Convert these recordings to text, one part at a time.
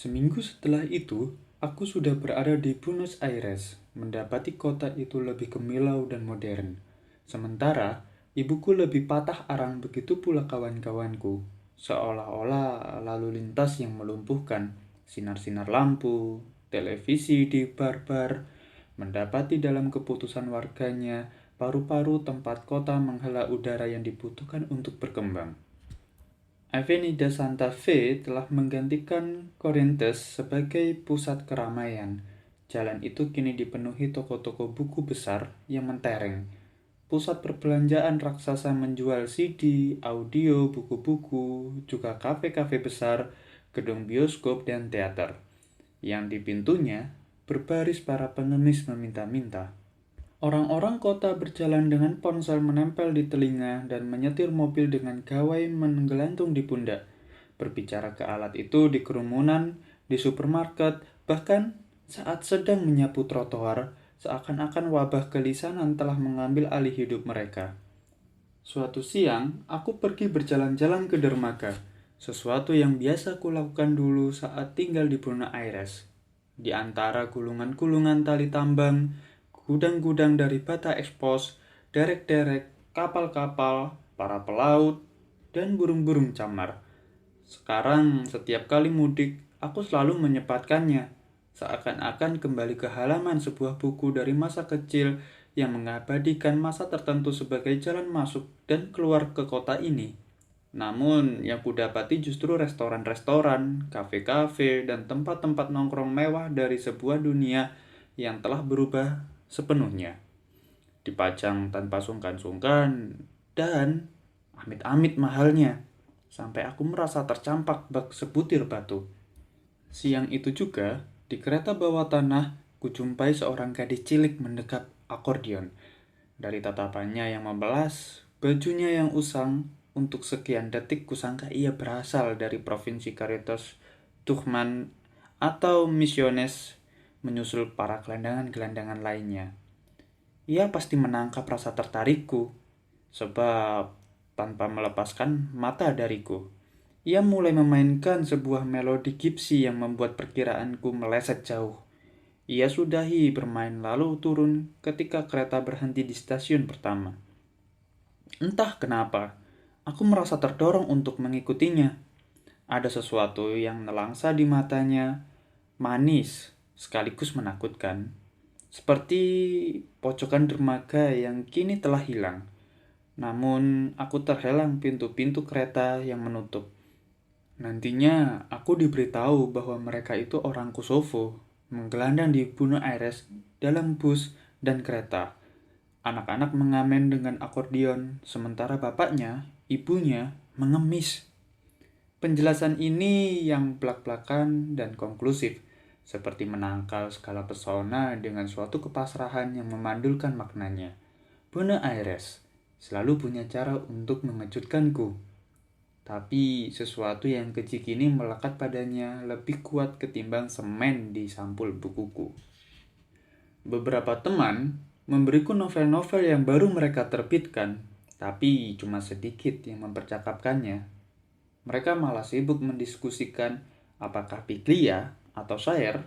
Seminggu setelah itu, aku sudah berada di Buenos Aires, mendapati kota itu lebih gemilau dan modern. Sementara, ibuku lebih patah arang, begitu pula kawan-kawanku. Seolah-olah lalu lintas yang melumpuhkan, sinar-sinar lampu, televisi di bar-bar, mendapati dalam keputusan warganya, paru-paru tempat kota menghela udara yang dibutuhkan untuk berkembang. Avenida Santa Fe telah menggantikan Corrientes sebagai pusat keramaian. Jalan itu kini dipenuhi toko-toko buku besar yang mentereng. Pusat perbelanjaan raksasa menjual CD, audio, buku-buku, juga kafe-kafe besar, gedung bioskop, dan teater. Yang di pintunya berbaris para pengemis meminta-minta. Orang-orang kota berjalan dengan ponsel menempel di telinga dan menyetir mobil dengan gawai menggelantung di pundak. Berbicara ke alat itu di kerumunan, di supermarket, bahkan saat sedang menyapu trotoar, seakan-akan wabah gelisanan telah mengambil alih hidup mereka. Suatu siang, aku pergi berjalan-jalan ke dermaga, sesuatu yang biasa kulakukan dulu saat tinggal di Buenos Aires. Di antara gulungan-gulungan tali tambang, gudang-gudang dari bata ekspos, derek-derek, kapal-kapal, para pelaut, dan burung-burung camar. Sekarang, setiap kali mudik, aku selalu menyempatkannya, seakan-akan kembali ke halaman sebuah buku dari masa kecil yang mengabadikan masa tertentu sebagai jalan masuk dan keluar ke kota ini. Namun, yang kudapati justru restoran-restoran, kafe-kafe, dan tempat-tempat nongkrong mewah dari sebuah dunia yang telah berubah sepenuhnya. Dipajang tanpa sungkan-sungkan, dan amit-amit mahalnya, sampai aku merasa tercampak bak sebutir batu. Siang itu juga, di kereta bawah tanah, kujumpai seorang gadis cilik mendekap akordeon. Dari tatapannya yang membelas, bajunya yang usang, untuk sekian detik kusangka ia berasal dari provinsi Caritas Tucumán atau Misiones, menyusul para gelandangan-gelandangan lainnya. Ia pasti menangkap rasa tertarikku, sebab tanpa melepaskan mata dariku, ia mulai memainkan sebuah melodi gipsi yang membuat perkiraanku meleset jauh. Ia sudahi bermain lalu turun ketika kereta berhenti di stasiun pertama. Entah kenapa, aku merasa terdorong untuk mengikutinya. Ada sesuatu yang nelangsa di matanya, manis sekaligus menakutkan. Seperti pojokan dermaga yang kini telah hilang. Namun, aku terhelang pintu-pintu kereta yang menutup. Nantinya, aku diberitahu bahwa mereka itu orang Kosovo, menggelandang di Buenos Aires dalam bus dan kereta. Anak-anak mengamen dengan akordeon, sementara bapaknya, ibunya, mengemis. Penjelasan ini yang belak-belakan dan konklusif, seperti menangkal segala pesona dengan suatu kepasrahan yang memandulkan maknanya. Buenos Aires selalu punya cara untuk mengejutkanku. Tapi sesuatu yang keji kini melekat padanya lebih kuat ketimbang semen di sampul bukuku. Beberapa teman memberiku novel-novel yang baru mereka terbitkan, tapi cuma sedikit yang mempercakapkannya. Mereka malah sibuk mendiskusikan apakah Piglia atau Sayer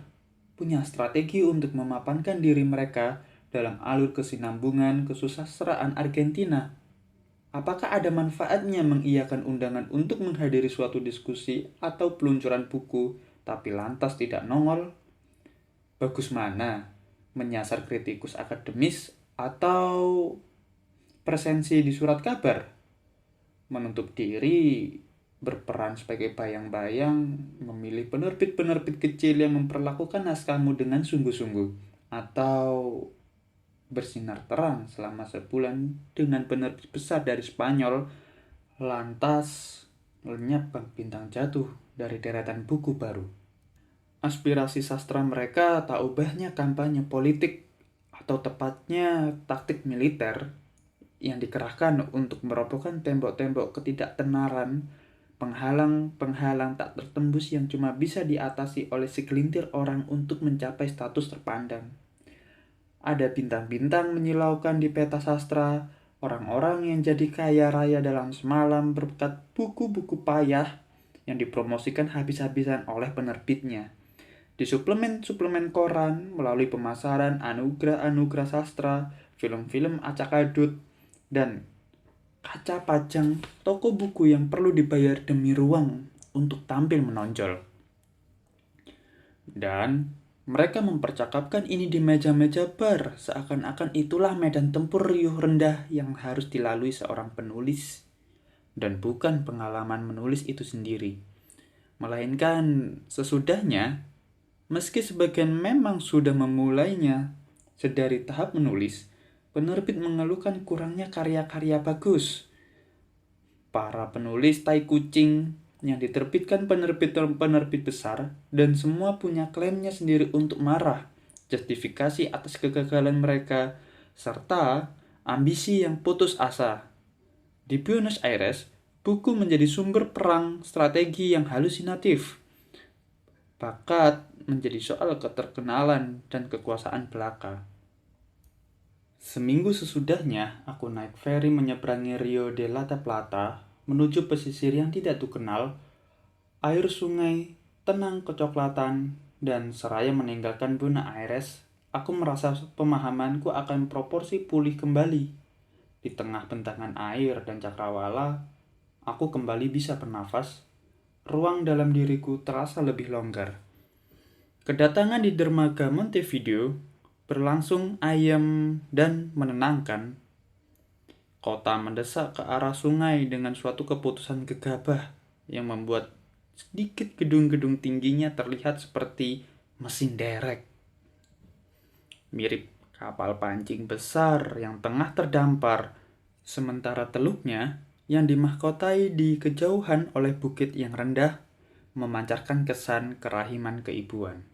punya strategi untuk memapankan diri mereka dalam alur kesinambungan kesusastraan Argentina. Apakah ada manfaatnya mengiyakan undangan untuk menghadiri suatu diskusi atau peluncuran buku, tapi lantas tidak nongol? Bagus mana? Menyasar kritikus akademis atau presensi di surat kabar? Menutup diri, berperan sebagai bayang-bayang, memilih penerbit-penerbit kecil yang memperlakukan naskahmu dengan sungguh-sungguh, atau bersinar terang selama sebulan dengan penerbit besar dari Spanyol, lantas lenyap bintang jatuh dari deretan buku baru. Aspirasi sastra mereka tak ubahnya kampanye politik, atau tepatnya taktik militer yang dikerahkan untuk merobohkan tembok-tembok ketidaktenaran, penghalang-penghalang tak tertembus yang cuma bisa diatasi oleh segelintir orang untuk mencapai status terpandang. Ada bintang-bintang menyilaukan di peta sastra, orang-orang yang jadi kaya raya dalam semalam berkat buku-buku payah, yang dipromosikan habis-habisan oleh penerbitnya. Di suplemen-suplemen koran, melalui pemasaran anugerah-anugerah sastra, film-film acak adut, dan kaca pajang toko buku yang perlu dibayar demi ruang untuk tampil menonjol. Dan mereka mempercakapkan ini di meja-meja bar, seakan-akan itulah medan tempur riuh rendah yang harus dilalui seorang penulis. Dan bukan pengalaman menulis itu sendiri, melainkan sesudahnya, meski sebagian memang sudah memulainya sedari tahap menulis, penerbit mengeluhkan kurangnya karya-karya bagus. Para penulis tai kucing yang diterbitkan penerbit-penerbit besar dan semua punya klaimnya sendiri untuk marah, justifikasi atas kegagalan mereka, serta ambisi yang putus asa. Di Buenos Aires, buku menjadi sumber perang strategi yang halusinatif. Bakat menjadi soal keterkenalan dan kekuasaan belaka. Seminggu sesudahnya, aku naik feri menyeberangi Rio de la Plata menuju pesisir yang tidak tukenal. Air sungai tenang kecoklatan dan seraya meninggalkan Buenos Aires, aku merasa pemahamanku akan proporsi pulih kembali. Di tengah bentangan air dan cakrawala, aku kembali bisa bernafas. Ruang dalam diriku terasa lebih longgar. Kedatangan di dermaga Montevideo berlangsung ayem dan menenangkan. Kota mendesak ke arah sungai dengan suatu keputusan gegabah yang membuat sedikit gedung-gedung tingginya terlihat seperti mesin derek. Mirip kapal pancing besar yang tengah terdampar, sementara teluknya yang dimahkotai di kejauhan oleh bukit yang rendah memancarkan kesan kerahiman keibuan.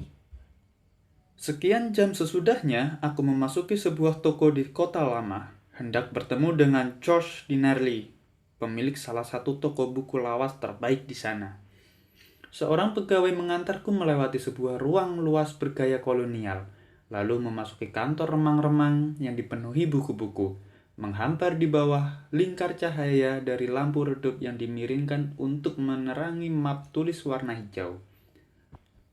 Sekian jam sesudahnya, aku memasuki sebuah toko di kota lama, hendak bertemu dengan George Dinarli, pemilik salah satu toko buku lawas terbaik di sana. Seorang pegawai mengantarku melewati sebuah ruang luas bergaya kolonial, lalu memasuki kantor remang-remang yang dipenuhi buku-buku, menghampar di bawah lingkar cahaya dari lampu redup yang dimiringkan untuk menerangi map tulis warna hijau.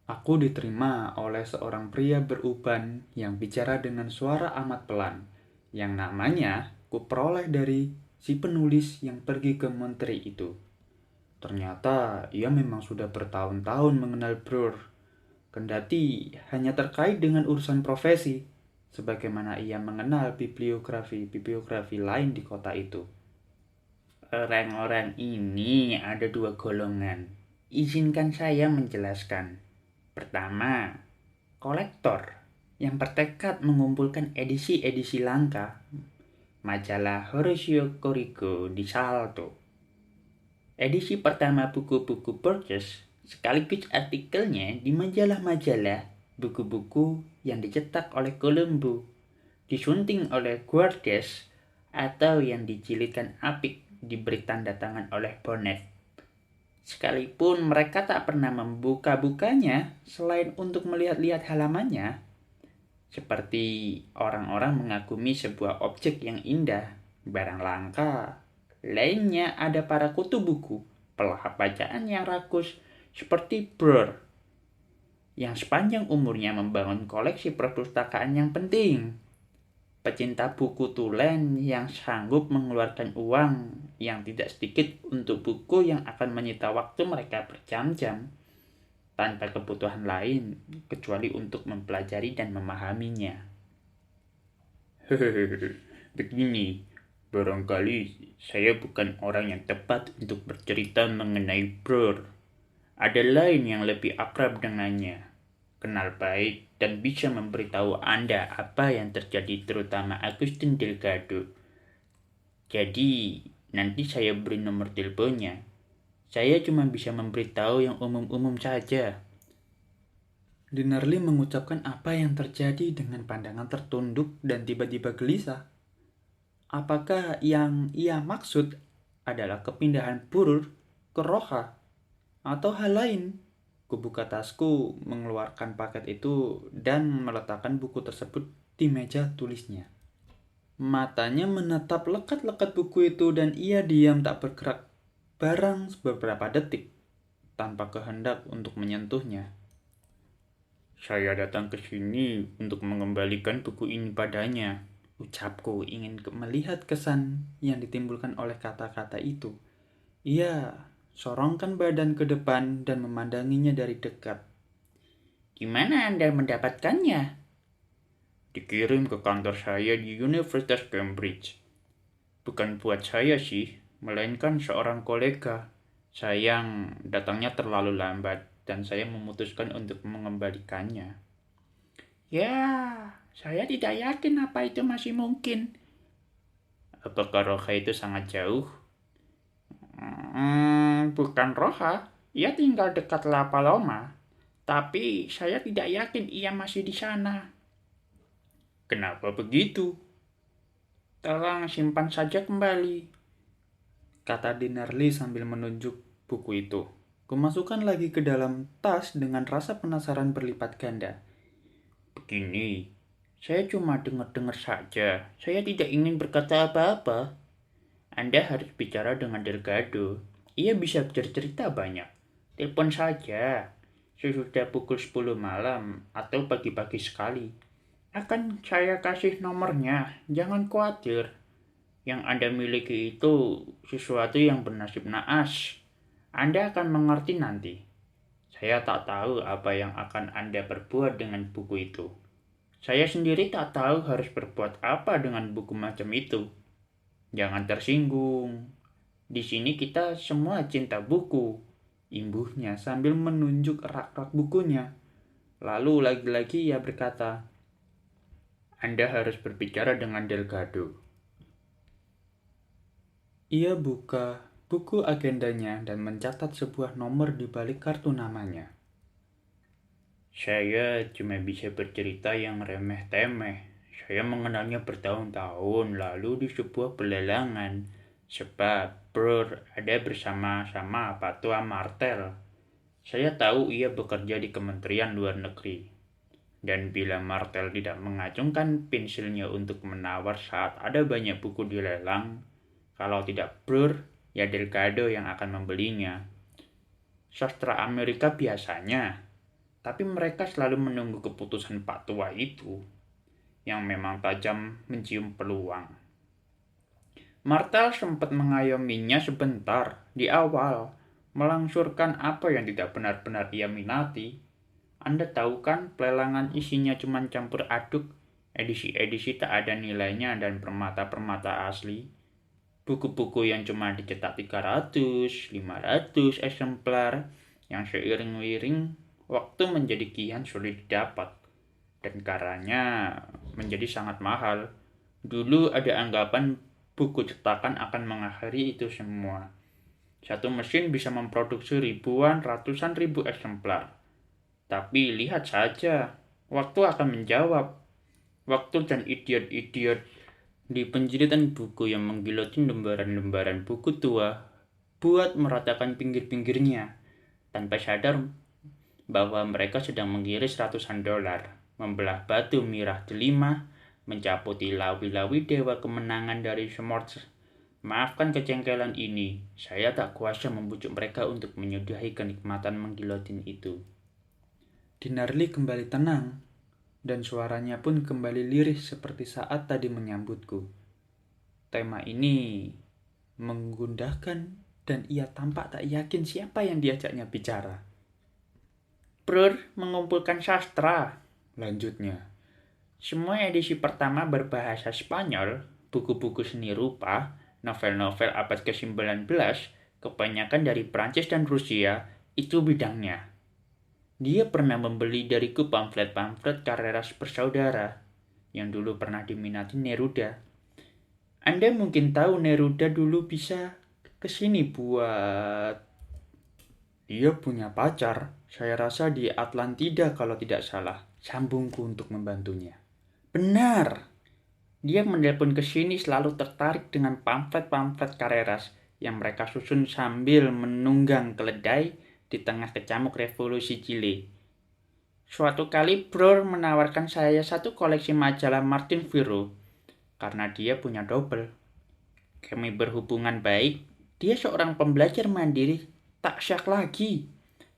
Aku diterima oleh seorang pria beruban yang bicara dengan suara amat pelan, yang namanya kuperoleh dari si penulis yang pergi ke Monterey itu. Ternyata ia memang sudah bertahun-tahun mengenal Breur, kendati hanya terkait dengan urusan profesi, sebagaimana ia mengenal bibliografi lain di kota itu. Orang-orang ini ada dua golongan. Izinkan saya menjelaskan. Pertama, kolektor yang bertekad mengumpulkan edisi-edisi langka majalah Horacio Corico di Salto. Edisi pertama buku-buku Borges sekaligus artikelnya di majalah-majalah buku-buku yang dicetak oleh Colombo, disunting oleh Guardes, atau yang dijilidkan apik diberi tanda tangan oleh Bonnet. Sekalipun mereka tak pernah membuka-bukanya selain untuk melihat-lihat halamannya, seperti orang-orang mengagumi sebuah objek yang indah, barang langka. Lainnya ada para kutu buku, pelahap bacaan yang rakus seperti Breur, yang sepanjang umurnya membangun koleksi perpustakaan yang penting. Pecinta buku tulen yang sanggup mengeluarkan uang yang tidak sedikit untuk buku yang akan menyita waktu mereka berjam-jam, tanpa kebutuhan lain kecuali untuk mempelajari dan memahaminya. Begini, barangkali saya bukan orang yang tepat untuk bercerita mengenai Breur. Ada lain yang lebih akrab dengannya, kenal baik dan bisa memberitahu Anda apa yang terjadi, terutama Agustin Delgado. Jadi, nanti saya beri nomor teleponnya. Saya cuma bisa memberitahu yang umum-umum saja. Dinarli mengucapkan apa yang terjadi dengan pandangan tertunduk dan tiba-tiba gelisah. Apakah yang ia maksud adalah kepindahan Breur ke Roja atau hal lain? Kubuka tasku, mengeluarkan paket itu, dan meletakkan buku tersebut di meja tulisnya. Matanya menatap lekat-lekat buku itu dan ia diam tak bergerak barang beberapa detik. tanpa kehendak untuk menyentuhnya. "Saya datang ke sini untuk mengembalikan buku ini padanya," ucapku ingin melihat kesan yang ditimbulkan oleh kata-kata itu. Ia sorongkan badan ke depan dan memandanginya dari dekat. "Di mana Anda mendapatkannya?" "Dikirim ke kantor saya di Universitas Cambridge. Bukan buat saya sih, melainkan seorang kolega. Sayang, datangnya terlalu lambat dan saya memutuskan untuk mengembalikannya." "Ya, saya tidak yakin apa itu masih mungkin." "Apakah Roha itu sangat jauh?" Bukan Roha. Ia tinggal dekat La Paloma. Tapi saya tidak yakin ia masih di sana." "Kenapa begitu?" "Tolong simpan saja kembali," kata Dinarli sambil menunjuk buku itu. Kumasukkan lagi ke dalam tas dengan rasa penasaran berlipat ganda. "Begini, saya cuma dengar-dengar saja. Saya tidak ingin berkata apa-apa. Anda harus bicara dengan Delgado. Ia bisa bercerita banyak. Telepon saja sesudah pukul 10 malam atau pagi-pagi sekali. Akan saya kasih nomornya. Jangan khawatir. Yang Anda miliki itu sesuatu yang bernasib naas. Anda akan mengerti nanti. Saya tak tahu apa yang akan Anda perbuat dengan buku itu. Saya sendiri tak tahu harus berbuat apa dengan buku macam itu. Jangan tersinggung. Di sini kita semua cinta buku," imbuhnya sambil menunjuk rak-rak bukunya. Lalu lagi-lagi ia berkata, "Anda harus berbicara dengan Delgado." Ia buka buku agendanya dan mencatat sebuah nomor di balik kartu namanya. "Saya cuma bisa bercerita yang remeh-temeh. Saya mengenalnya bertahun-tahun lalu di sebuah pelelangan. Sebab Bro ada bersama-sama Patua Martel. Saya tahu ia bekerja di Kementerian Luar Negeri. Dan bila Martel tidak mengacungkan pensilnya untuk menawar saat ada banyak buku dilelang, kalau tidak Bro, ya Delgado yang akan membelinya. Sastra Amerika biasanya, tapi mereka selalu menunggu keputusan Pak Tua itu, yang memang tajam mencium peluang. Martel sempat mengayominya sebentar di awal, melangsurkan apa yang tidak benar-benar ia minati. Anda tahu kan, pelelangan isinya cuma campur aduk, edisi-edisi tak ada nilainya dan permata-permata asli. Buku-buku yang cuma dicetak 300, 500 eksemplar, yang seiring-iring waktu menjadi kian sulit didapat, dan karanya menjadi sangat mahal. Dulu ada anggapan buku cetakan akan mengakhiri itu semua. Satu mesin bisa memproduksi ribuan, ratusan ribu eksemplar. Tapi lihat saja, waktu akan menjawab. Waktu dan idiot-idiot di penjilitan buku yang menggilotin lembaran-lembaran buku tua buat meratakan pinggir-pinggirnya, tanpa sadar bahwa mereka sedang mengiris ratusan dolar, membelah batu mirah delima, mencaputi lawi-lawi dewa kemenangan dari Smorts. Maafkan kecengkelan ini, saya tak kuasa membujuk mereka untuk menyudahi kenikmatan menggilotin itu. Dinarli kembali tenang, dan suaranya pun kembali lirih seperti saat tadi menyambutku. Tema ini menggundahkan dan ia tampak tak yakin siapa yang diajaknya bicara. "Bro mengumpulkan sastra," lanjutnya. "Semua edisi pertama berbahasa Spanyol, buku-buku seni rupa, novel-novel abad ke-19, kebanyakan dari Prancis dan Rusia, itu bidangnya. Dia pernah membeli dariku pamflet-pamflet Carreras bersaudara, yang dulu pernah diminati Neruda. Anda mungkin tahu Neruda dulu bisa kesini buat... Dia punya pacar, saya rasa di Atlantida kalau tidak salah," sambungku untuk membantunya. "Benar. Dia menelpon ke sini selalu tertarik dengan pamflet-pamflet Carreras yang mereka susun sambil menunggang keledai di tengah kecamuk revolusi Chile. Suatu kali Bro menawarkan saya satu koleksi majalah Martin Virro karena dia punya double. Kami berhubungan baik. Dia seorang pembelajar mandiri, tak syak lagi.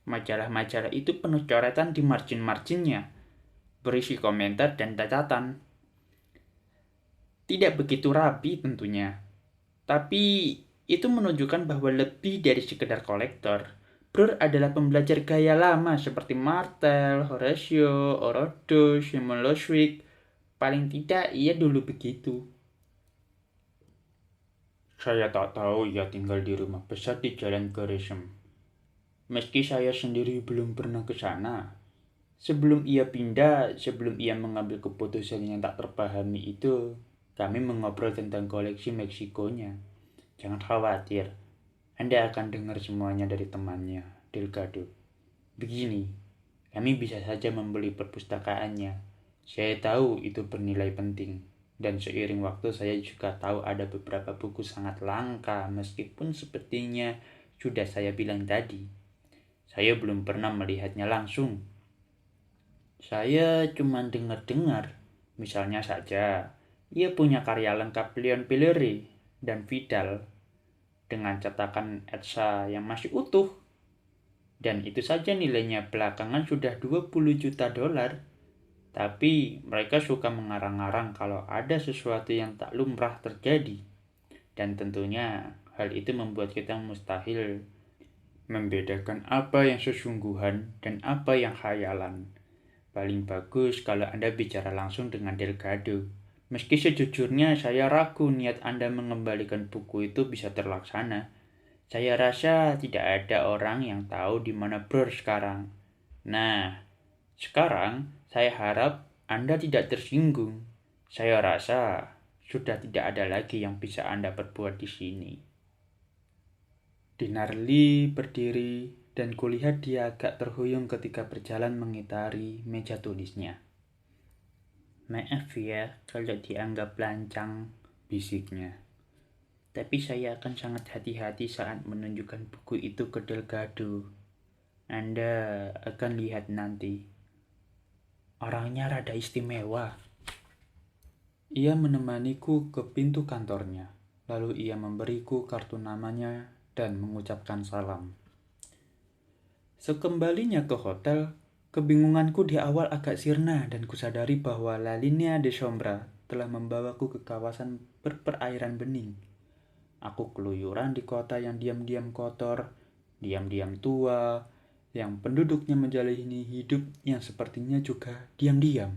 Majalah-majalah itu penuh coretan di margin-marginnya, berisi komentar dan catatan. Tidak begitu rapi tentunya, tapi itu menunjukkan bahwa lebih dari sekedar kolektor. Brur adalah pembelajar gaya lama seperti Martel, Horatio, Orodo, Simon Loswick. Paling tidak ia dulu begitu. Saya tak tahu ia tinggal di rumah besar di Jalan Gresham. Meski saya sendiri belum pernah ke sana. Sebelum ia mengambil keputusan yang tak terpahami itu, kami mengobrol tentang koleksi Meksikonya. Jangan khawatir, Anda akan dengar semuanya dari temannya, Delgado. Begini, kami bisa saja membeli perpustakaannya. Saya tahu itu bernilai penting. Dan seiring waktu saya juga tahu ada beberapa buku sangat langka meskipun sepertinya sudah saya bilang tadi. Saya belum pernah melihatnya langsung. Saya cuma dengar-dengar. Misalnya saja, ia punya karya lengkap Leon Pillery dan Vidal dengan cetakan Etsa yang masih utuh. Dan itu saja nilainya belakangan sudah 20 juta dolar. Tapi mereka suka mengarang-arang kalau ada sesuatu yang tak lumrah terjadi. Dan tentunya hal itu membuat kita mustahil membedakan apa yang sesungguhan dan apa yang khayalan. Paling bagus kalau Anda bicara langsung dengan Delgado. Meski sejujurnya saya ragu niat Anda mengembalikan buku itu bisa terlaksana. Saya rasa tidak ada orang yang tahu di mana Bror sekarang. Nah, sekarang saya harap Anda tidak tersinggung. Saya rasa sudah tidak ada lagi yang bisa Anda perbuat di sini. Dinarli berdiri dan kulihat dia agak terhuyung ketika berjalan mengitari meja tulisnya. Maaf ya kalau dianggap lancang, bisiknya. Tapi saya akan sangat hati-hati saat menunjukkan buku itu ke Delgado. Anda akan lihat nanti. Orangnya rada istimewa. Ia menemaniku ke pintu kantornya. Lalu ia memberiku kartu namanya dan mengucapkan salam. Sekembalinya ke hotel, kebingunganku di awal agak sirna dan kusadari bahwa La Linea de Sombra telah membawaku ke kawasan berperairan bening. Aku keluyuran di kota yang diam-diam kotor, diam-diam tua, yang penduduknya menjalani hidup yang sepertinya juga diam-diam.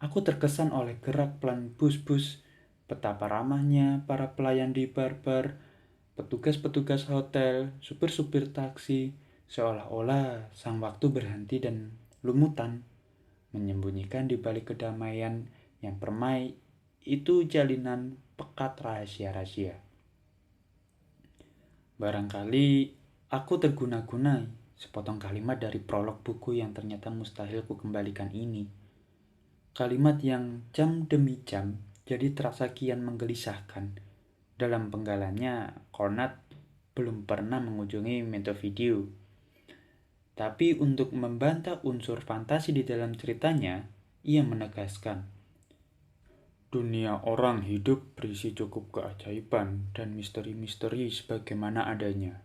Aku terkesan oleh gerak pelan bus-bus, betapa ramahnya para pelayan di bar-bar, petugas-petugas hotel, supir-supir taksi, seolah-olah sang waktu berhenti dan lumutan, menyembunyikan di balik kedamaian yang permai itu jalinan pekat rahasia-rahasia. Barangkali aku terguna-guna sepotong kalimat dari prolog buku yang ternyata mustahil ku kembalikan ini. Kalimat yang jam demi jam jadi terasa kian menggelisahkan. Dalam penggalannya, Conrad belum pernah mengunjungi Montevideo. Tapi untuk membantah unsur fantasi di dalam ceritanya, ia menegaskan, dunia orang hidup berisi cukup keajaiban dan misteri-misteri sebagaimana adanya.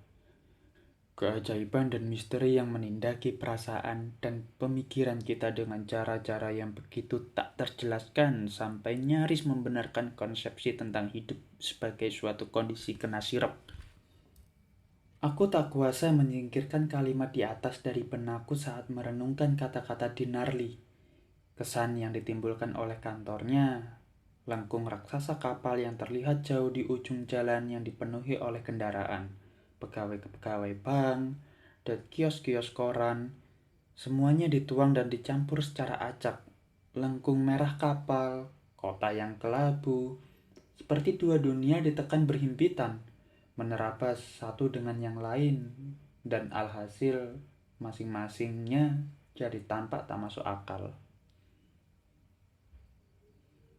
Keajaiban dan misteri yang menindaki perasaan dan pemikiran kita dengan cara-cara yang begitu tak terjelaskan sampai nyaris membenarkan konsepsi tentang hidup sebagai suatu kondisi kena sirap. Aku tak kuasa menyingkirkan kalimat di atas dari benakku saat merenungkan kata-kata Dinarli. Kesan yang ditimbulkan oleh kantornya, lengkung raksasa kapal yang terlihat jauh di ujung jalan yang dipenuhi oleh kendaraan, pegawai-pegawai bank, dan kios-kios koran, semuanya dituang dan dicampur secara acak. Lengkung merah kapal, kota yang kelabu, seperti dua dunia ditekan berhimpitan, menerabas satu dengan yang lain, dan alhasil masing-masingnya jadi tampak tak masuk akal.